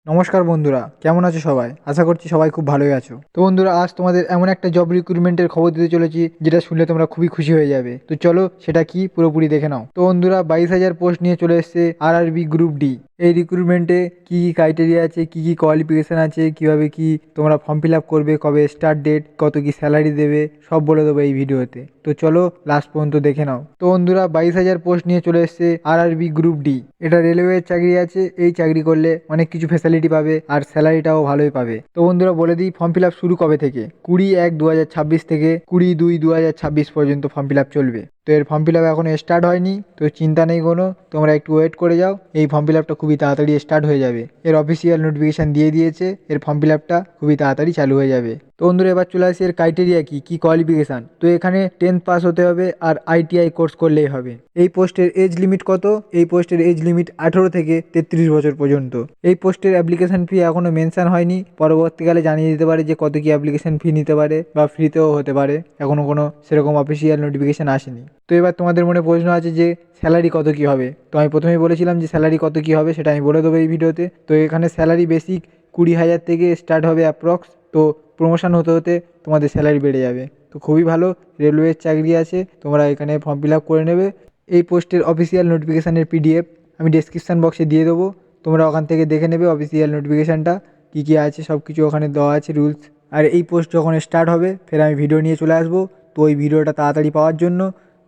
নমস্কার বন্ধুরা, কেমন আছো সবাই? আশা করছি সবাই খুব ভালোই আছো। তো বন্ধুরা, আজ তোমাদের এমন একটা জব রিক্রুটমেন্টের খবর দিতে চলেছি যেটা শুনলে তোমরা খুবই খুশি হয়ে যাবে। তো চলো সেটা কি পুরোপুরি দেখে নাও। তো বন্ধুরা, 22,000 পোস্ট নিয়ে চলে এসেছে আরআরবি গ্রুপ ডি। এই রিক্রুটমেন্টে কি কি ক্রাইটেরিয়া আছে, কি কি কোয়ালিফিকেশন আছে, কিভাবে কি তোমরা ফর্ম ফিল আপ করবে, কবে স্টার্ট ডেট, কত কি স্যালারি দেবে, সব বলে দেবো এই ভিডিওতে। তো চলো লাস্ট পর্যন্ত দেখে নাও। তো বন্ধুরা, 22,000 পোস্ট নিয়ে চলে এসেছে আরআরবি গ্রুপ ডি। এটা রেলওয়ের চাকরি আছে। এই চাকরি করলে অনেক কিছু ফ্যাসিলিটি পাবে আর স্যালারিটাও ভালোই পাবে। তো বন্ধুরা বলে দিই, ফর্ম ফিল আপ শুরু কবে থেকে। 20/1/2026 থেকে 20/2/2026 পর্যন্ত ফর্ম ফিল আপ চলবে। তো এর ফর্ম ফিল আপ এখনো স্টার্ট হয়নি, তো চিন্তা নেই কোনো, তোমরা একটু ওয়েট করে যাও। এই ফর্ম ফিল আপটা খুবই তাড়াতাড়ি স্টার্ট হয়ে যাবে। এর অফিসিয়াল নোটিফিকেশন দিয়ে দিয়েছে, এর ফর্ম ফিল আপটা খুবই তাড়াতাড়ি চালু হয়ে যাবে। তো বন্ধুরা, এবার চলে আসি এর ক্রাইটেরিয়া কি কি কোয়ালিফিকেশান। তো এখানে 10th পাস হতে হবে আর আইটিআই কোর্স করলেই হবে। এই পোস্টের এজ লিমিট কত? এই পোস্টের এজ লিমিট 18 থেকে 33 বছর পর্যন্ত। এই পোস্টের অ্যাপ্লিকেশন ফি এখনো মেনশন হয়নি, পরবর্তীকালে জানিয়ে দিতে পারে যে কত কি অ্যাপ্লিকেশন ফি নিতে পারে বা ফ্রিতেও হতে পারে। এখনো কোনো সেরকম অফিসিয়াল নোটিফিকেশন আসেনি। তো এবার তোমাদের মনে প্রশ্ন আছে যে স্যালারি কত কি হবে। তো আমি প্রথমেই বলেছিলাম যে স্যালারি কত কি হবে সেটা আমি বলে দেবো এই ভিডিওতে। তো এখানে স্যালারি বেসিক 20,000 থেকে স্টার্ট হবে অ্যাপ্রক্স। তো প্রমোশন হতে হতে তোমাদের স্যালারি বেড়ে যাবে। তো খুবই ভালো, রেলওয়ের চাকরি আছে, তোমরা এখানে ফর্ম ফিল আপ করে নেবে। এই পোস্টের অফিসিয়াল নোটিফিকেশানের পিডিএফ আমি ডেসক্রিপশান বক্সে দিয়ে দেবো, তোমরা ওখান থেকে দেখে নেবে অফিসিয়াল নোটিফিকেশানটা কী কী আছে সব কিছু ওখানে দেওয়া আছে রুলস। আর এই পোস্ট যখন স্টার্ট হবে ফের আমি ভিডিও নিয়ে চলে আসবো। তো ওই ভিডিওটা তাড়াতাড়ি পাওয়ার জন্য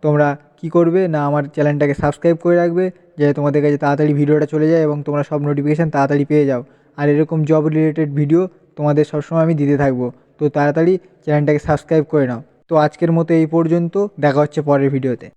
তোমরা কি করবে না, আমার চ্যানেলটাকে সাবস্ক্রাইব করে রাখবে, যে তোমাদের কাছে তাড়াতাড়ি ভিডিওটা চলে যায় এবং তোমরা সব নোটিফিকেশান তাড়াতাড়ি পেয়ে যাও। আর এরকম জব রিলেটেড ভিডিও তোমাদের সবসময় আমি দিতে থাকবো। তো তাড়াতাড়ি চ্যানেলটাকে সাবস্ক্রাইব করে নাও। তো আজকের মতো এই পর্যন্ত, দেখা হচ্ছে পরের ভিডিওতে।